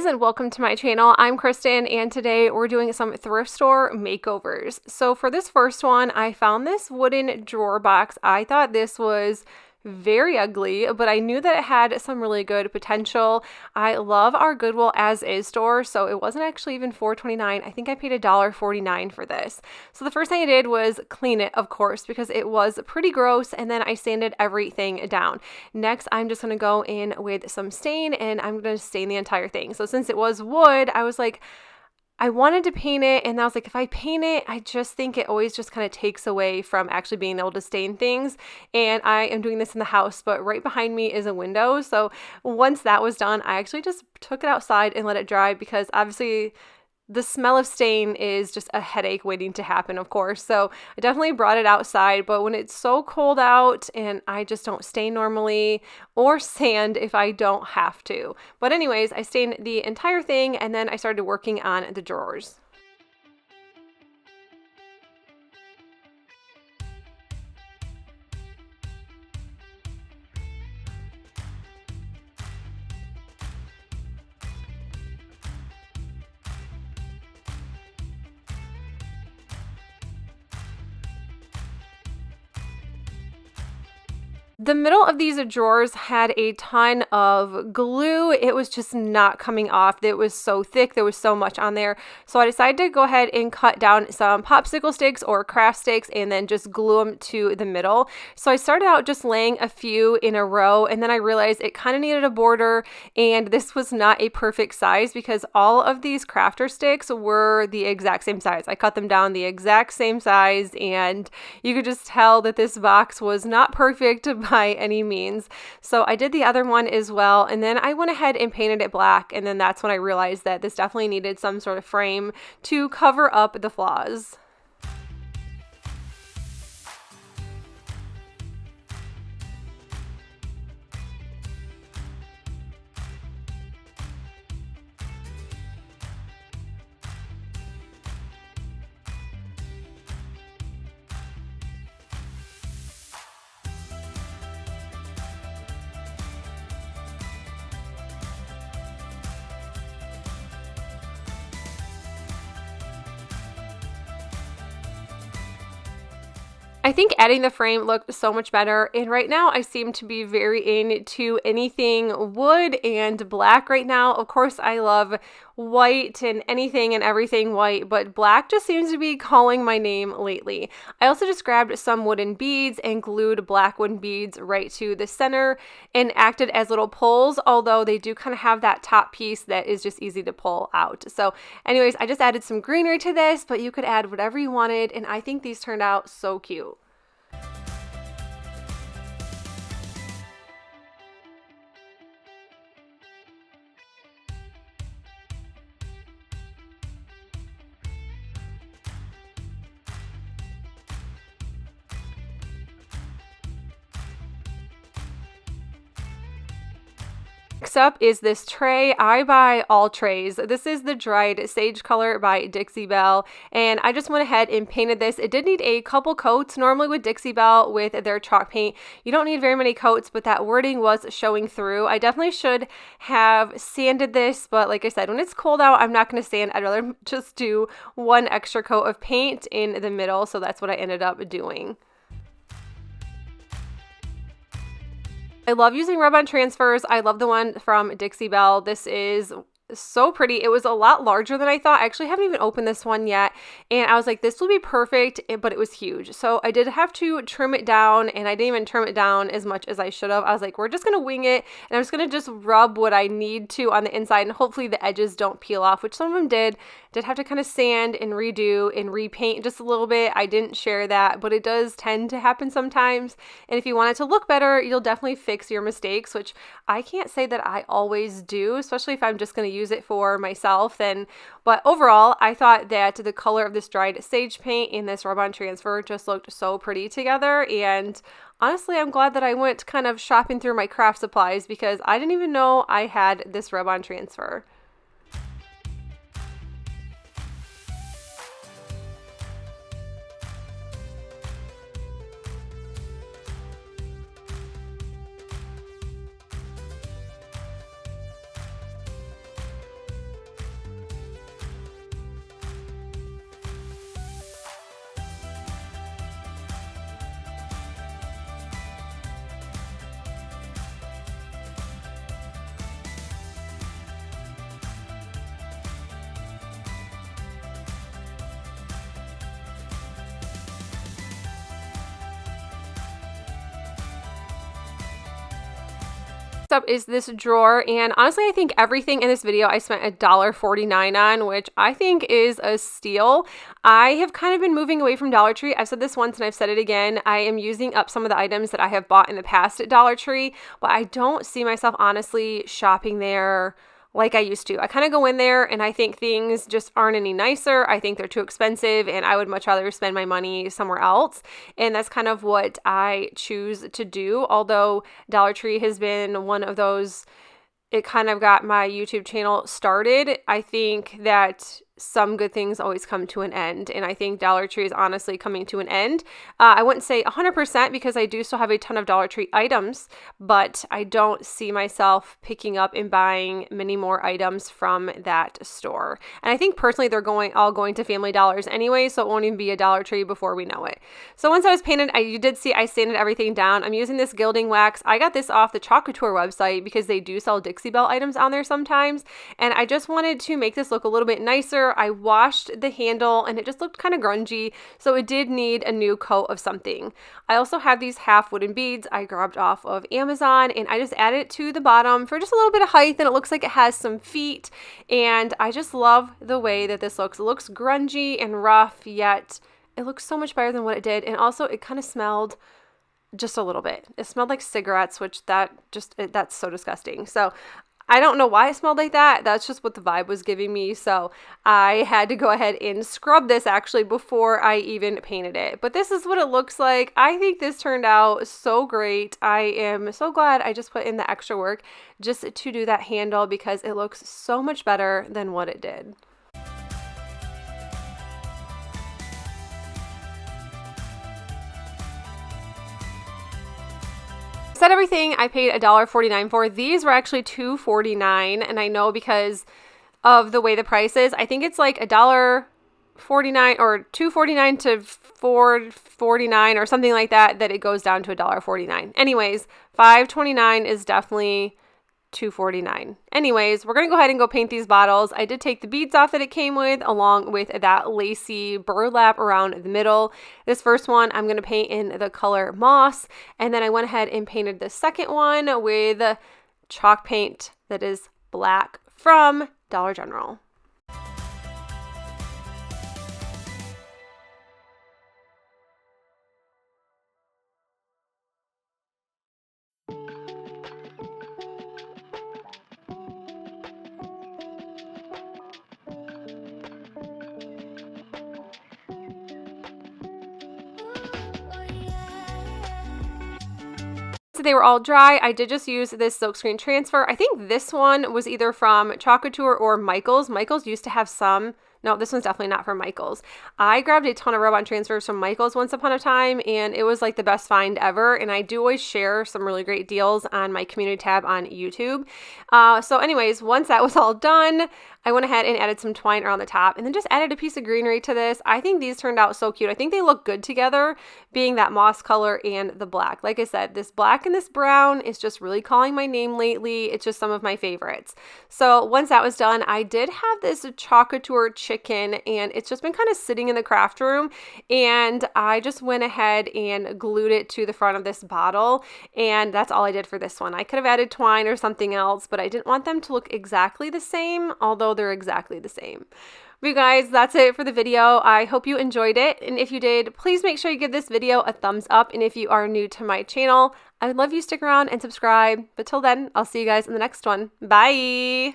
And welcome to my channel. I'm Kristin, and today we're doing some thrift store makeovers. So for this first one, I found this wooden drawer box. I thought this was very ugly, but I knew that it had some really good potential. I love our Goodwill as is store, so it wasn't actually even $4.29. I think I paid $1.49 for this. So the first thing I did was clean it, of course, because it was pretty gross, and then I sanded everything down. Next, I'm just going to go in with some stain, and I'm going to stain the entire thing. So since it was wood, I was like, I wanted to paint it, and I was like, if I paint it, I just think it always just kind of takes away from actually being able to stain things. And I am doing this in the house, but right behind me is a window. So once that was done, I actually just took it outside and let it dry, because obviously the smell of stain is just a headache waiting to happen, of course. So I definitely brought it outside, but when it's so cold out and I just don't stain normally or sand if I don't have to. But anyways, I stained the entire thing, and then I started working on the drawers. The middle of these drawers had a ton of glue. It was just not coming off. It was so thick. There was so much on there. So I decided to go ahead and cut down some popsicle sticks or craft sticks and then just glue them to the middle. So I started out just laying a few in a row, and then I realized it kind of needed a border, and this was not a perfect size because all of these crafter sticks were the exact same size. I cut them down the exact same size, and you could just tell that this box was not perfect by any means. So I did the other one as well, and then I went ahead and painted it black, and then that's when I realized that this definitely needed some sort of frame to cover up the flaws. I think adding the frame looked so much better, and right now I seem to be very into anything wood and black right now. Of course, I love white and anything and everything white, but black just seems to be calling my name lately. I also just grabbed some wooden beads and glued black wooden beads right to the center and acted as little pulls, although they do kind of have that top piece that is just easy to pull out. So anyways, I just added some greenery to this, but you could add whatever you wanted, and I think these turned out so cute. Next up is this tray. I buy all trays. This is the dried sage color by Dixie Belle, and I just went ahead and painted this. It did need a couple coats. Normally with Dixie Belle, with their chalk paint, you don't need very many coats, but that wording was showing through. I definitely should have sanded this, but like I said, when it's cold out, I'm not going to sand. I'd rather just do one extra coat of paint in the middle, so that's what I ended up doing. I love using rub-on transfers. I love the one from Dixie Belle. This is so pretty. It was a lot larger than I thought. I actually haven't even opened this one yet, and I was like, this will be perfect, but it was huge. So I did have to trim it down, and I didn't even trim it down as much as I should have. I was like, we're just gonna wing it, and I'm just gonna just rub what I need to on the inside, and hopefully the edges don't peel off, which some of them did. Did have to kind of sand and redo and repaint just a little bit. I didn't share that, but it does tend to happen sometimes, and if you want it to look better, you'll definitely fix your mistakes, which I can't say that I always do, especially if I'm just going to use it for myself. But overall, I thought that the color of this dried sage paint and this rub-on transfer just looked so pretty together, and honestly, I'm glad that I went kind of shopping through my craft supplies because I didn't even know I had this rub-on transfer. Up is this drawer, and honestly I think everything in this video I spent $1.49 on, which I think is a steal. I have kind of been moving away from Dollar Tree. I've said this once and I've said it again. I am using up some of the items that I have bought in the past at Dollar Tree, but I don't see myself honestly shopping there like I used to. I kind of go in there and I think things just aren't any nicer. I think they're too expensive and I would much rather spend my money somewhere else. And that's kind of what I choose to do. Although Dollar Tree has been one of those, it kind of got my YouTube channel started. I think that some good things always come to an end, and I think Dollar Tree is honestly coming to an end. I wouldn't say 100% because I do still have a ton of Dollar Tree items, but I don't see myself picking up and buying many more items from that store. And I think personally they're all going to Family Dollars anyway, so it won't even be a Dollar Tree before we know it. So once I was painted, you did see I sanded everything down. I'm using this gilding wax. I got this off the COUTURE website because they do sell Dixie Belle items on there sometimes, and I just wanted to make this look a little bit nicer. I washed the handle and it just looked kind of grungy, so it did need a new coat of something. I also have these half wooden beads I grabbed off of Amazon, and I just added it to the bottom for just a little bit of height, and it looks like it has some feet, and I just love the way that this looks. It looks grungy and rough, yet it looks so much better than what it did, and also it kind of smelled just a little bit. It smelled like cigarettes, which that's so disgusting. So I don't know why it smelled like that. That's just what the vibe was giving me. So I had to go ahead and scrub this actually before I even painted it. But this is what it looks like. I think this turned out so great. I am so glad I just put in the extra work just to do that handle because it looks so much better than what it did. Said everything I paid $1.49 for. These were actually $2.49, and I know because of the way the price is, I think it's like $1.49 or $2.49 to $4.49 or something like that, that it goes down to $1.49. Anyways, $5.29 is definitely $2.49. Anyways, we're gonna go ahead and go paint these bottles. I did take the beads off that it came with, along with that lacy burlap around the middle. This first one I'm gonna paint in the color moss, and then I went ahead and painted the second one with chalk paint that is black from Dollar General. So they were all dry. I did just use this silkscreen transfer. I think this one was either from COUTURE or Michaels. Michaels used to have some. No, this one's definitely not from Michaels. I grabbed a ton of rub-on transfers from Michaels once upon a time, and it was like the best find ever. And I do always share some really great deals on my community tab on YouTube. So anyways, once that was all done, I went ahead and added some twine around the top and then just added a piece of greenery to this. I think these turned out so cute. I think they look good together, being that moss color and the black. Like I said, this black and this brown is just really calling my name lately. It's just some of my favorites. So once that was done, I did have this COUTURE chicken, and it's just been kind of sitting in the craft room, and I just went ahead and glued it to the front of this bottle, and that's all I did for this one. I could have added twine or something else, but I didn't want them to look exactly the same, although they're exactly the same. But you guys, that's it for the video. I hope you enjoyed it, and if you did, please make sure you give this video a thumbs up, and if you are new to my channel, I would love you to stick around and subscribe. But till then, I'll see you guys in the next one. Bye!